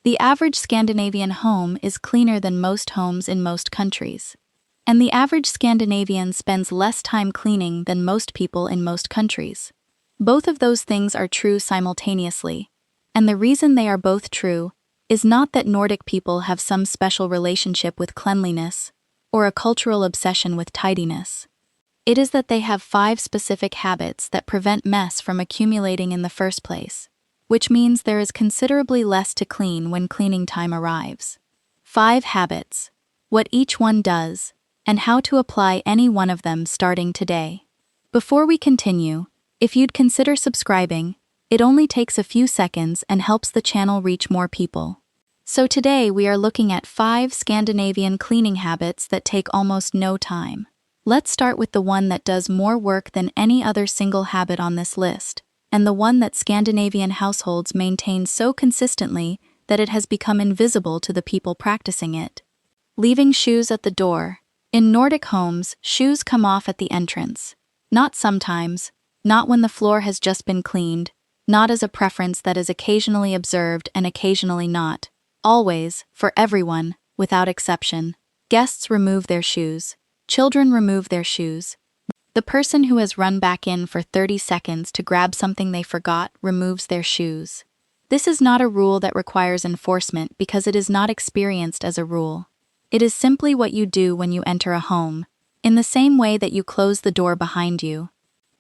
The average Scandinavian home is cleaner than most homes in most countries. And the average Scandinavian spends less time cleaning than most people in most countries. Both of those things are true simultaneously. And the reason they are both true is not that Nordic people have some special relationship with cleanliness or a cultural obsession with tidiness. It is that they have 5 specific habits that prevent mess from accumulating in the first place, which means there is considerably less to clean when cleaning time arrives. 5 habits, what each one does, and how to apply any one of them starting today. Before we continue, if you'd consider subscribing, it only takes a few seconds and helps the channel reach more people. So today we are looking at 5 Scandinavian cleaning habits that take almost no time. Let's start with the one that does more work than any other single habit on this list, and the one that Scandinavian households maintain so consistently that it has become invisible to the people practicing it. Leaving shoes at the door. In Nordic homes, shoes come off at the entrance. Not sometimes, not when the floor has just been cleaned, not as a preference that is occasionally observed and occasionally not. Always, for everyone, without exception. Guests remove their shoes. Children remove their shoes. The person who has run back in for 30 seconds to grab something they forgot removes their shoes. This is not a rule that requires enforcement because it is not experienced as a rule. It is simply what you do when you enter a home, in the same way that you close the door behind you.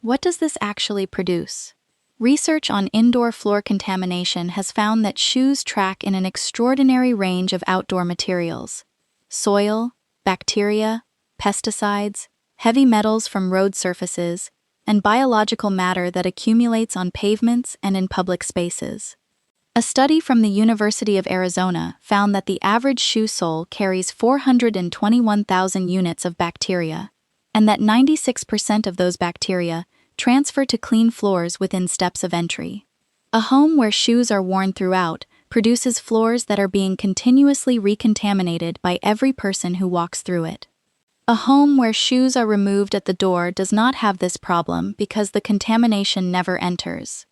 What does this actually produce? Research on indoor floor contamination has found that shoes track in an extraordinary range of outdoor materials: soil, bacteria, pesticides, heavy metals from road surfaces, and biological matter that accumulates on pavements and in public spaces. A study from the University of Arizona found that the average shoe sole carries 421,000 units of bacteria, and that 96% of those bacteria transfer to clean floors within steps of entry. A home where shoes are worn throughout produces floors that are being continuously recontaminated by every person who walks through it. A home where shoes are removed at the door does not have this problem because the contamination never enters.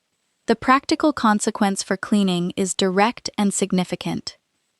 The practical consequence for cleaning is direct and significant.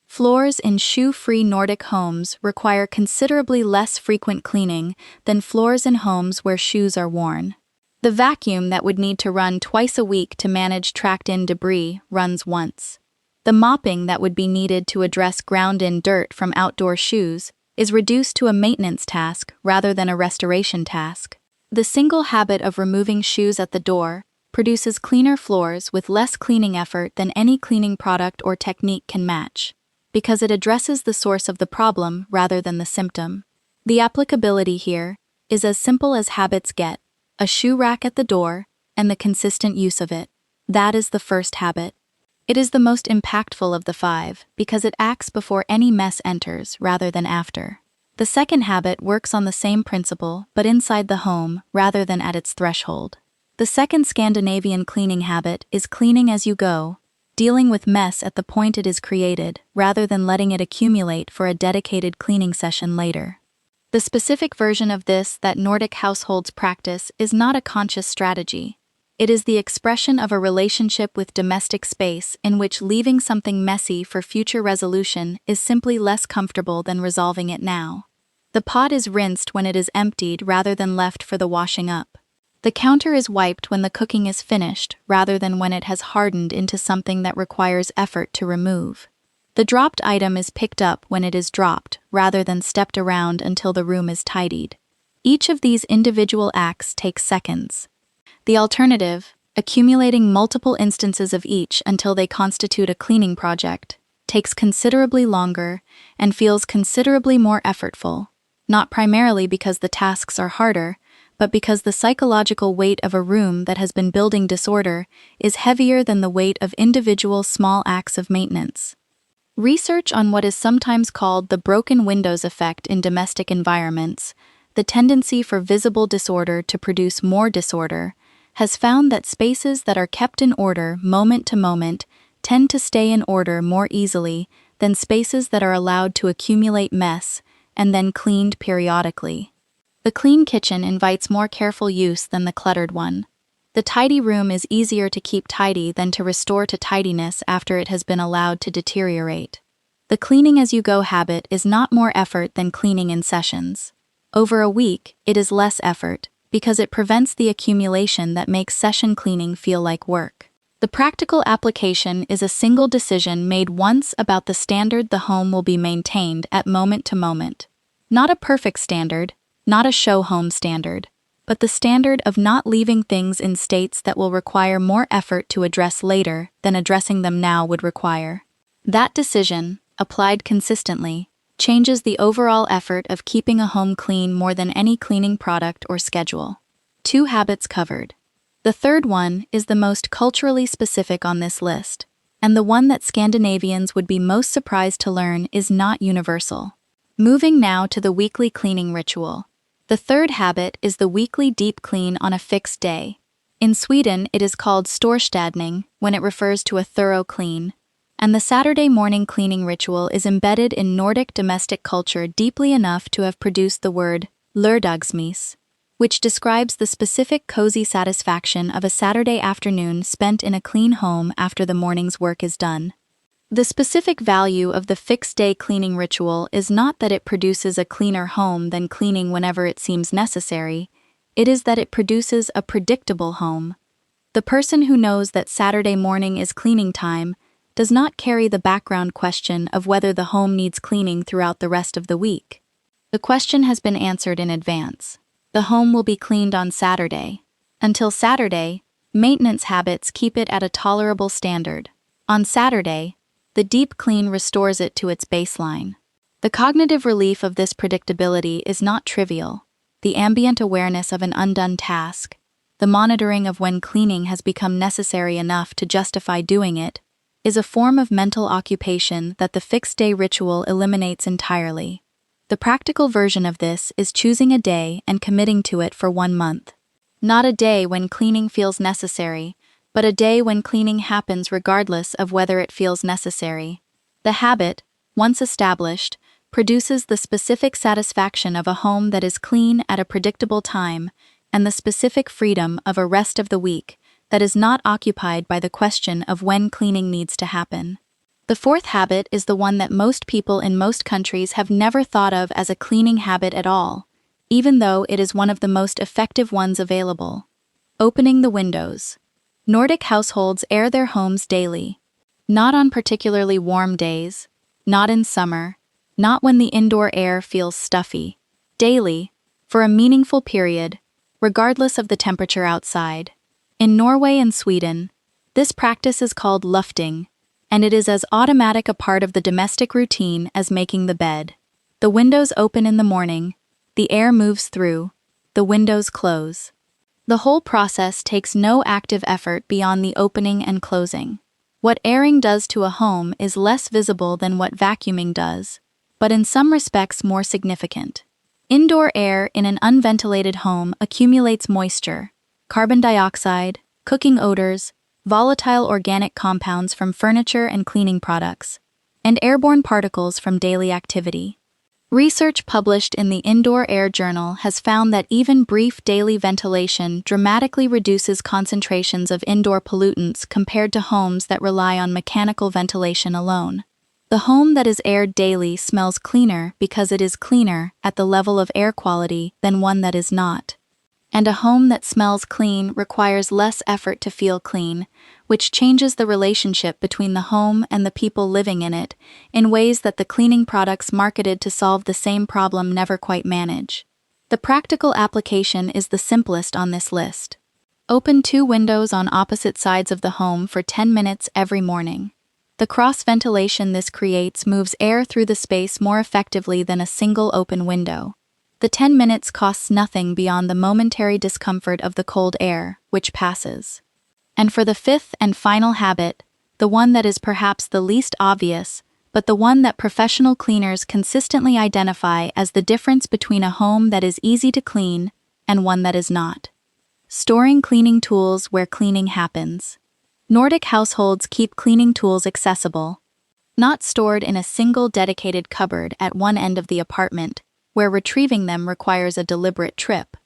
Floors in shoe-free Nordic homes require considerably less frequent cleaning than floors in homes where shoes are worn. The vacuum that would need to run twice a week to manage tracked-in debris runs once. The mopping that would be needed to address ground-in dirt from outdoor shoes is reduced to a maintenance task rather than a restoration task. The single habit of removing shoes at the door produces cleaner floors with less cleaning effort than any cleaning product or technique can match, because it addresses the source of the problem rather than the symptom. The applicability here is as simple as habits get: a shoe rack at the door and the consistent use of it. That is the first habit. It is the most impactful of the 5 because it acts before any mess enters rather than after. The second habit works on the same principle but inside the home rather than at its threshold. The second Scandinavian cleaning habit is cleaning as you go, dealing with mess at the point it is created rather than letting it accumulate for a dedicated cleaning session later. The specific version of this that Nordic households practice is not a conscious strategy. It is the expression of a relationship with domestic space in which leaving something messy for future resolution is simply less comfortable than resolving it now. The pot is rinsed when it is emptied rather than left for the washing up. The counter is wiped when the cooking is finished rather than when it has hardened into something that requires effort to remove. The dropped item is picked up when it is dropped rather than stepped around until the room is tidied. Each of these individual acts takes seconds. The alternative, accumulating multiple instances of each until they constitute a cleaning project, takes considerably longer and feels considerably more effortful, not primarily because the tasks are harder, but because the psychological weight of a room that has been building disorder is heavier than the weight of individual small acts of maintenance. Research on what is sometimes called the broken windows effect in domestic environments, the tendency for visible disorder to produce more disorder, has found that spaces that are kept in order moment to moment tend to stay in order more easily than spaces that are allowed to accumulate mess and then cleaned periodically. The clean kitchen invites more careful use than the cluttered one. The tidy room is easier to keep tidy than to restore to tidiness after it has been allowed to deteriorate. The cleaning as you go habit is not more effort than cleaning in sessions. Over a week, it is less effort, because it prevents the accumulation that makes session cleaning feel like work. The practical application is a single decision made once about the standard the home will be maintained at moment to moment. Not a perfect standard, not a show home standard, but the standard of not leaving things in states that will require more effort to address later than addressing them now would require. That decision, applied consistently, changes the overall effort of keeping a home clean more than any cleaning product or schedule. 2 habits covered. The third one is the most culturally specific on this list, and the one that Scandinavians would be most surprised to learn is not universal. Moving now to the weekly cleaning ritual. The third habit is the weekly deep clean on a fixed day. In Sweden, it is called storstädning when it refers to a thorough clean, and the Saturday morning cleaning ritual is embedded in Nordic domestic culture deeply enough to have produced the word lördagsmys, which describes the specific cozy satisfaction of a Saturday afternoon spent in a clean home after the morning's work is done. The specific value of the fixed-day cleaning ritual is not that it produces a cleaner home than cleaning whenever it seems necessary, it is that it produces a predictable home. The person who knows that Saturday morning is cleaning time does not carry the background question of whether the home needs cleaning throughout the rest of the week. The question has been answered in advance. The home will be cleaned on Saturday. Until Saturday, maintenance habits keep it at a tolerable standard. On Saturday, the deep clean restores it to its baseline. The cognitive relief of this predictability is not trivial. The ambient awareness of an undone task, the monitoring of when cleaning has become necessary enough to justify doing it, is a form of mental occupation that the fixed-day ritual eliminates entirely. The practical version of this is choosing a day and committing to it for 1 month. Not a day when cleaning feels necessary, but a day when cleaning happens regardless of whether it feels necessary. The habit, once established, produces the specific satisfaction of a home that is clean at a predictable time and the specific freedom of a rest of the week that is not occupied by the question of when cleaning needs to happen. The fourth habit is the one that most people in most countries have never thought of as a cleaning habit at all, even though it is one of the most effective ones available. Opening the windows. Nordic households air their homes daily. Not on particularly warm days, not in summer, not when the indoor air feels stuffy. Daily, for a meaningful period, regardless of the temperature outside. In Norway and Sweden, this practice is called lufting, and it is as automatic a part of the domestic routine as making the bed. The windows open in the morning, the air moves through, the windows close. The whole process takes no active effort beyond the opening and closing. What airing does to a home is less visible than what vacuuming does, but in some respects more significant. Indoor air in an unventilated home accumulates moisture, carbon dioxide, cooking odors, volatile organic compounds from furniture and cleaning products, and airborne particles from daily activity. Research published in the Indoor Air Journal has found that even brief daily ventilation dramatically reduces concentrations of indoor pollutants compared to homes that rely on mechanical ventilation alone. The home that is aired daily smells cleaner because it is cleaner at the level of air quality than one that is not. And a home that smells clean requires less effort to feel clean, which changes the relationship between the home and the people living in it in ways that the cleaning products marketed to solve the same problem never quite manage. The practical application is the simplest on this list. Open 2 windows on opposite sides of the home for 10 minutes every morning. The cross-ventilation this creates moves air through the space more effectively than a single open window. The 10 minutes costs nothing beyond the momentary discomfort of the cold air, which passes. And for the fifth and final habit, the one that is perhaps the least obvious, but the one that professional cleaners consistently identify as the difference between a home that is easy to clean and one that is not. Storing cleaning tools where cleaning happens. Nordic households keep cleaning tools accessible, not stored in a single dedicated cupboard at one end of the apartment, where retrieving them requires a deliberate trip.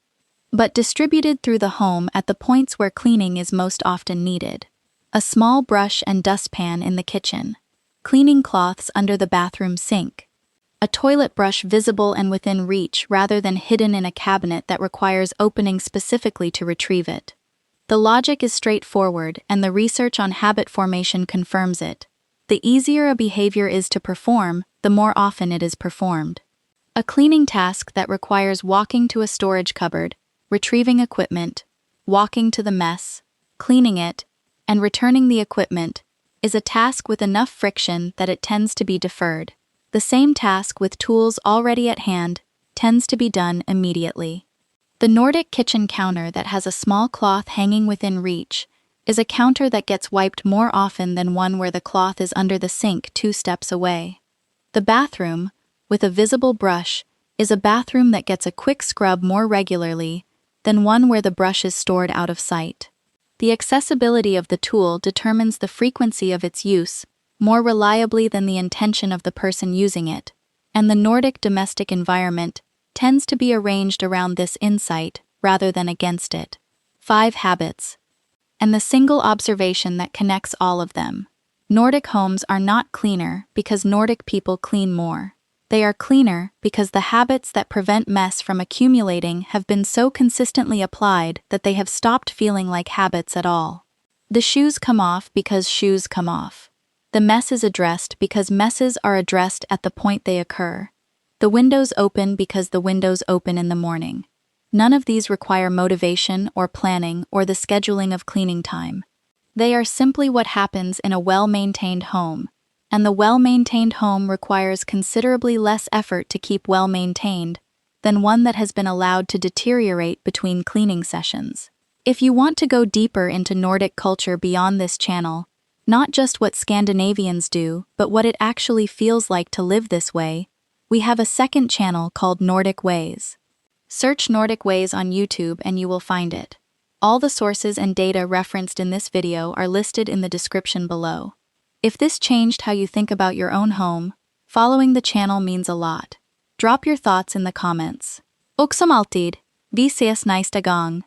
but distributed through the home at the points where cleaning is most often needed. A small brush and dustpan in the kitchen. Cleaning cloths under the bathroom sink. A toilet brush visible and within reach rather than hidden in a cabinet that requires opening specifically to retrieve it. The logic is straightforward, and the research on habit formation confirms it. The easier a behavior is to perform, the more often it is performed. A cleaning task that requires walking to a storage cupboard, retrieving equipment, walking to the mess, cleaning it, and returning the equipment is a task with enough friction that it tends to be deferred. The same task with tools already at hand tends to be done immediately. The Nordic kitchen counter that has a small cloth hanging within reach is a counter that gets wiped more often than one where the cloth is under the sink 2 steps away. The bathroom, with a visible brush, is a bathroom that gets a quick scrub more regularly than one where the brush is stored out of sight. The accessibility of the tool determines the frequency of its use more reliably than the intention of the person using it, and the Nordic domestic environment tends to be arranged around this insight rather than against it. 5 habits. And the single observation that connects all of them. Nordic homes are not cleaner because Nordic people clean more. They are cleaner because the habits that prevent mess from accumulating have been so consistently applied that they have stopped feeling like habits at all. The shoes come off because shoes come off. The mess is addressed because messes are addressed at the point they occur. The windows open because the windows open in the morning. None of these require motivation or planning or the scheduling of cleaning time. They are simply what happens in a well-maintained home, and the well-maintained home requires considerably less effort to keep well-maintained than one that has been allowed to deteriorate between cleaning sessions. If you want to go deeper into Nordic culture beyond this channel, not just what Scandinavians do, but what it actually feels like to live this way, we have a second channel called Nordic Ways. Search Nordic Ways on YouTube and you will find it. All the sources and data referenced in this video are listed in the description below. If this changed how you think about your own home, following the channel means a lot. Drop your thoughts in the comments. Och som alltid, vi ses nästa gång.